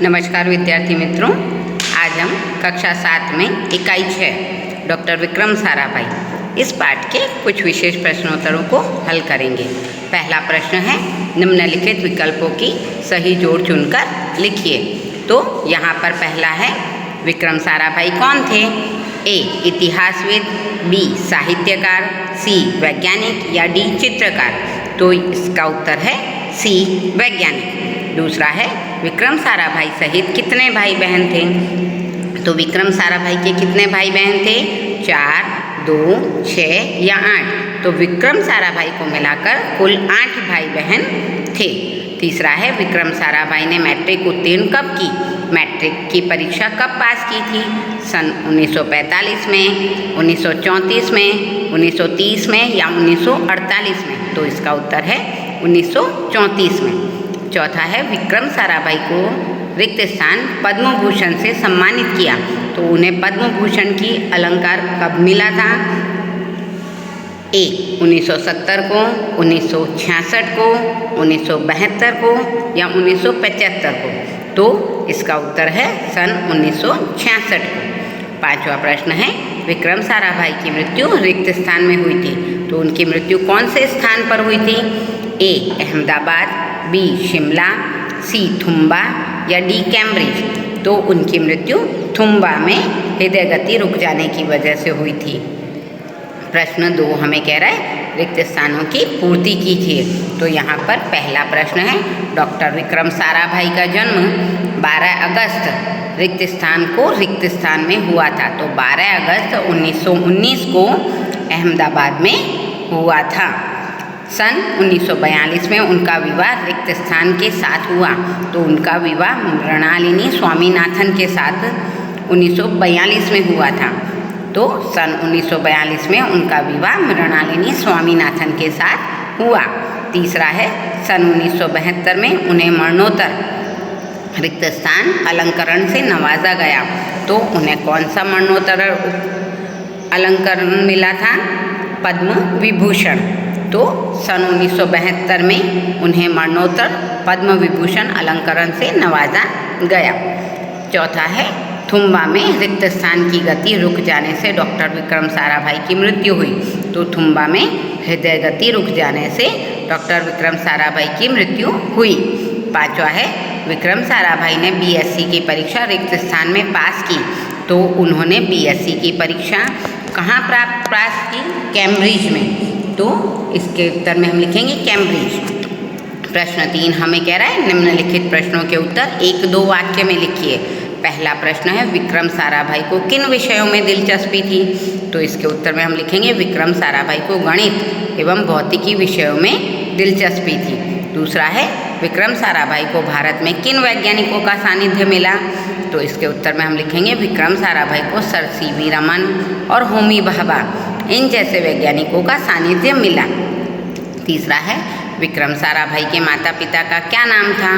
नमस्कार विद्यार्थी मित्रों, आज हम कक्षा 7 में इकाई 6 डॉक्टर विक्रम साराभाई इस पाठ के कुछ विशेष प्रश्नोत्तरों को हल करेंगे। पहला प्रश्न है, निम्नलिखित विकल्पों की सही जोड़ चुनकर लिखिए। तो यहाँ पर पहला है, विक्रम साराभाई कौन थे? ए इतिहासविद, बी साहित्यकार, सी वैज्ञानिक या डी चित्रकार। तो इसका उत्तर है सी वैज्ञानिक। दूसरा है, विक्रम साराभाई सहित कितने भाई बहन थे? तो विक्रम साराभाई के कितने भाई बहन थे? 4, 2, 6 या 8। तो विक्रम साराभाई को मिलाकर कुल 8 भाई बहन थे। तीसरा है, विक्रम साराभाई ने मैट्रिक उत्तीर्ण कब की? मैट्रिक की परीक्षा कब पास की थी? सन 1945 में, 1934 में, 1930 में या 1948 में। तो इसका उत्तर है 1934 में। चौथा है, विक्रम साराभाई को रिक्त स्थान पद्म भूषण से सम्मानित किया। तो उन्हें पद्म भूषण की अलंकार कब मिला था? ए 1970 को, 1966 को, 1972 को या 1975 को। तो इसका उत्तर है सन 1966 को। पांचवा प्रश्न है, विक्रम साराभाई की मृत्यु रिक्त स्थान में हुई थी। तो उनकी मृत्यु कौन से स्थान पर हुई थी? ए अहमदाबाद, बी शिमला, सी थुम्बा या डी कैम्ब्रिज। तो उनकी मृत्यु थुम्बा में हृदय गति रुक जाने की वजह से हुई थी। प्रश्न 2 हमें कह रहा है, रिक्त स्थानों की पूर्ति कीजिए। तो यहाँ पर पहला प्रश्न है, डॉक्टर विक्रम साराभाई का जन्म 12 अगस्त रिक्त स्थान में हुआ था। तो 12 अगस्त 1919 को अहमदाबाद में हुआ था। सन 1942 में उनका विवाह रिक्त स्थान के साथ हुआ। तो उनका विवाह मृणालिनी स्वामीनाथन के साथ 1942 में हुआ था। तो सन 1942 में उनका विवाह मृणालिनी स्वामीनाथन के साथ हुआ। तीसरा है, सन 1972 में उन्हें मरणोत्तर रिक्त स्थान अलंकरण से नवाजा गया। तो उन्हें कौन सा मरणोत्तर अलंकरण मिला था? पद्म विभूषण। तो सन 1972 में उन्हें मरणोत्तर पद्म विभूषण अलंकरण से नवाजा गया। चौथा है, थुम्बा में रिक्त स्थान की गति रुक जाने से डॉक्टर विक्रम साराभाई की मृत्यु हुई। तो थुम्बा में हृदय गति रुक जाने से डॉक्टर विक्रम साराभाई की मृत्यु हुई। पांचवा है, विक्रम साराभाई ने बीएससी की परीक्षा रिक्त स्थान में पास की। तो उन्होंने बीएससी की परीक्षा कहाँ पास की? कैम्ब्रिज में। तो इसके उत्तर में हम लिखेंगे कैम्ब्रिज। प्रश्न 3 हमें कह रहा है, निम्नलिखित प्रश्नों के उत्तर 1-2 वाक्य में लिखिए। पहला प्रश्न है, विक्रम साराभाई को किन विषयों में दिलचस्पी थी? तो इसके उत्तर में हम लिखेंगे, विक्रम साराभाई को गणित एवं भौतिकी विषयों में दिलचस्पी थी। दूसरा है, विक्रम साराभाई को भारत में किन वैज्ञानिकों का सानिध्य मिला? तो इसके उत्तर में हम लिखेंगे, विक्रम साराभाई को सर सीवी रमन और होमी भाभा इन जैसे वैज्ञानिकों का सानिध्य मिला। तीसरा है, विक्रम साराभाई के माता पिता का क्या नाम था?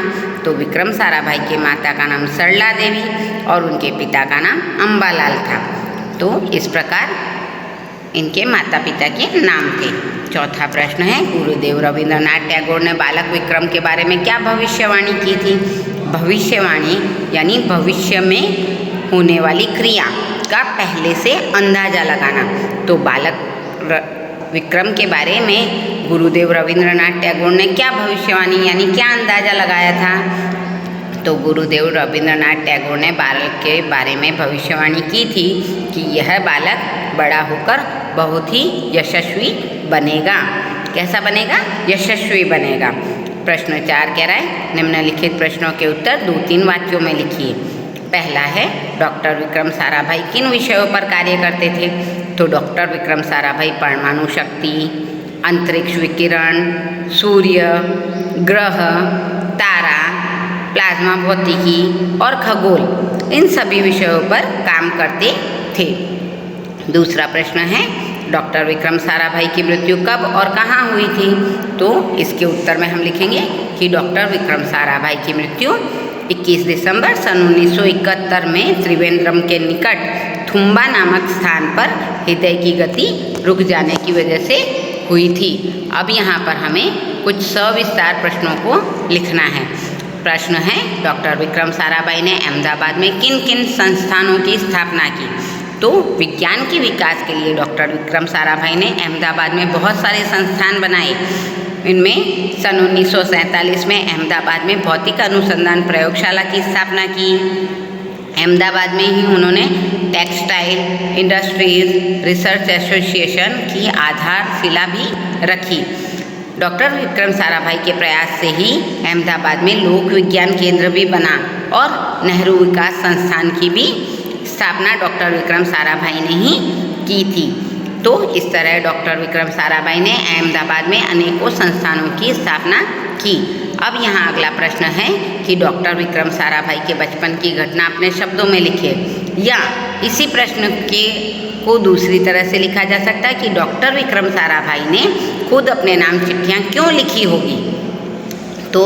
तो विक्रम साराभाई के माता का नाम सरला देवी और उनके पिता का नाम अम्बालाल था। तो इस प्रकार इनके माता पिता के नाम थे। चौथा प्रश्न है, गुरुदेव रविंद्रनाथ टैगोर ने बालक विक्रम के बारे में क्या भविष्यवाणी की थी? भविष्यवाणी यानी भविष्य में होने वाली क्रिया का पहले से अंदाजा लगाना। तो बालक विक्रम के बारे में गुरुदेव रविंद्रनाथ टैगोर ने क्या भविष्यवाणी यानी क्या अंदाजा लगाया था? तो गुरुदेव रविंद्रनाथ टैगोर ने बालक के बारे में भविष्यवाणी की थी कि यह बालक बड़ा होकर बहुत ही यशस्वी बनेगा। कैसा बनेगा? यशस्वी बनेगा। प्रश्न 4 कह रहा है, निम्नलिखित प्रश्नों के उत्तर 2-3 वाक्यों में लिखिए। पहला है, डॉक्टर विक्रम साराभाई किन विषयों पर कार्य करते थे? तो डॉक्टर विक्रम साराभाई परमाणु शक्ति, अंतरिक्ष विकिरण, सूर्य, ग्रह, तारा, प्लाज्मा भौतिकी और खगोल इन सभी विषयों पर काम करते थे। दूसरा प्रश्न है, डॉक्टर विक्रम साराभाई की मृत्यु कब और कहाँ हुई थी? तो इसके उत्तर में हम लिखेंगे कि डॉक्टर विक्रम साराभाई की मृत्यु 21 दिसंबर सन 1971 में त्रिवेंद्रम के निकट थुम्बा नामक स्थान पर हृदय की गति रुक जाने की वजह से हुई थी। अब यहाँ पर हमें कुछ सविस्तार प्रश्नों को लिखना है। प्रश्न है, डॉक्टर विक्रम साराभाई ने अहमदाबाद में किन किन संस्थानों की स्थापना की? तो विज्ञान के विकास के लिए डॉक्टर विक्रम साराभाई ने अहमदाबाद में बहुत सारे संस्थान बनाए। इनमें सन 1947 में अहमदाबाद में भौतिक अनुसंधान प्रयोगशाला की स्थापना की। अहमदाबाद में ही उन्होंने टेक्सटाइल इंडस्ट्रीज रिसर्च एसोसिएशन की आधारशिला भी रखी। डॉक्टर विक्रम साराभाई के प्रयास से ही अहमदाबाद में लोक विज्ञान केंद्र भी बना और नेहरू विकास संस्थान की भी स्थापना डॉक्टर विक्रम साराभाई ने ही की थी। तो इस तरह डॉक्टर विक्रम साराभाई ने अहमदाबाद में अनेकों संस्थानों की स्थापना की। अब यहाँ अगला प्रश्न है कि डॉक्टर विक्रम साराभाई के बचपन की घटना अपने शब्दों में लिखिए, या इसी प्रश्न को दूसरी तरह से लिखा जा सकता है कि डॉक्टर विक्रम साराभाई ने खुद अपने नाम चिट्ठियाँ क्यों लिखी होगी। तो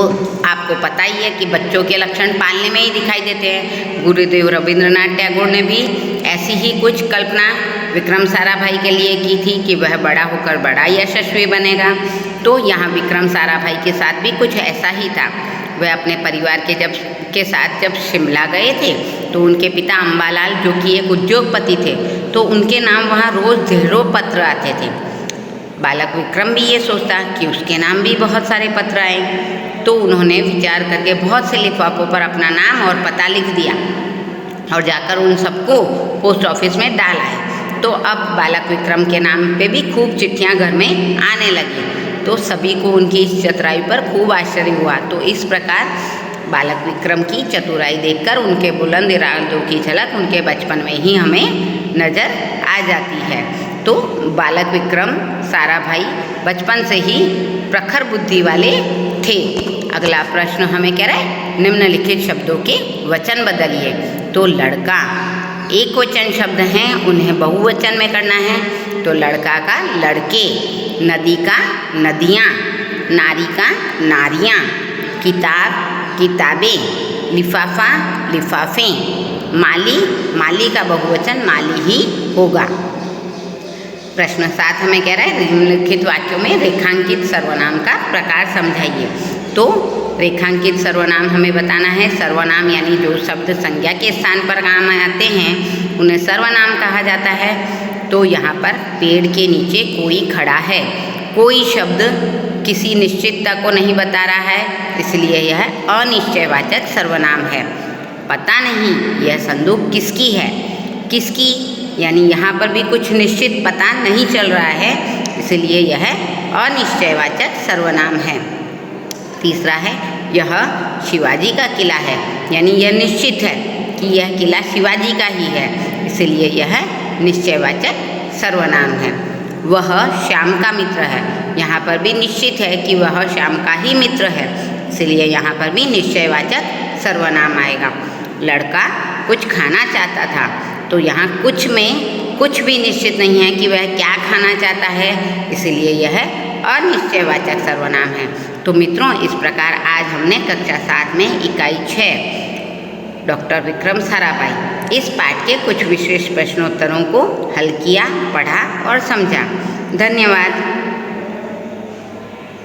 आपको पता ही है कि बच्चों के लक्षण पालने में ही दिखाई देते हैं। गुरुदेव रविंद्रनाथ टैगोर ने भी ऐसी ही कुछ कल्पना विक्रम साराभाई के लिए की थी कि वह बड़ा होकर बड़ा यशस्वी बनेगा। तो यहाँ विक्रम साराभाई के साथ भी कुछ ऐसा ही था। वह अपने परिवार के साथ जब शिमला गए थे तो उनके पिता अम्बालाल, जो कि एक उद्योगपति थे, तो उनके नाम वहाँ रोज़ ढेरों पत्र आते थे। बालक विक्रम भी ये सोचता कि उसके नाम भी बहुत सारे पत्र आए। तो उन्होंने विचार करके बहुत से लिफाफों पर अपना नाम और पता लिख दिया और जाकर उन सबको पोस्ट ऑफिस में डाल आए। तो अब बालक विक्रम के नाम पे भी खूब चिट्ठियाँ घर में आने लगी। तो सभी को उनकी इस चतुराई पर खूब आश्चर्य हुआ। तो इस प्रकार बालक विक्रम की चतुराई देखकर उनके बुलंद इरादों की झलक उनके बचपन में ही हमें नज़र आ जाती है। तो बालक विक्रम साराभाई बचपन से ही प्रखर बुद्धि वाले थे। अगला प्रश्न हमें कह रहा है, निम्नलिखित शब्दों के वचन बदलिए। तो लड़का एक वचन शब्द हैं, उन्हें बहुवचन में करना है। तो लड़का का लड़के, नदी का नदियाँ, नारी का नारियाँ, किताब किताबें, लिफाफा लिफाफे, माली माली का बहुवचन माली ही होगा। प्रश्न 7 हमें कह रहा है, निम्नलिखित वाक्यों में रेखांकित सर्वनाम का प्रकार समझाइए। तो रेखांकित सर्वनाम हमें बताना है। सर्वनाम यानी जो शब्द संज्ञा के स्थान पर काम आते हैं उन्हें सर्वनाम कहा जाता है। तो यहाँ पर पेड़ के नीचे कोई खड़ा है, कोई शब्द किसी निश्चितता को नहीं बता रहा है, इसलिए यह अनिश्चयवाचक सर्वनाम है। पता नहीं यह संदूक किसकी है, किसकी यानी यहाँ पर भी कुछ निश्चित पता नहीं चल रहा है, इसलिए यह अनिश्चयवाचक सर्वनाम है। तीसरा है, यह शिवाजी का किला है, यानी यह निश्चित है कि यह किला शिवाजी का ही है, इसलिए यह निश्चयवाचक सर्वनाम है। वह श्याम का मित्र है, यहाँ पर भी निश्चित है कि वह श्याम का ही मित्र है, इसलिए यहाँ पर भी निश्चयवाचक सर्वनाम आएगा। लड़का कुछ खाना चाहता था, तो यहाँ कुछ में कुछ भी निश्चित नहीं है कि वह क्या खाना चाहता है, इसलिए यह अनिश्चयवाचक सर्वनाम है। तो मित्रों, इस प्रकार आज हमने कक्षा 7 में इकाई 6 डॉक्टर विक्रम साराभाई इस पाठ के कुछ विशेष प्रश्नोत्तरों को हल किया, पढ़ा और समझा। धन्यवाद।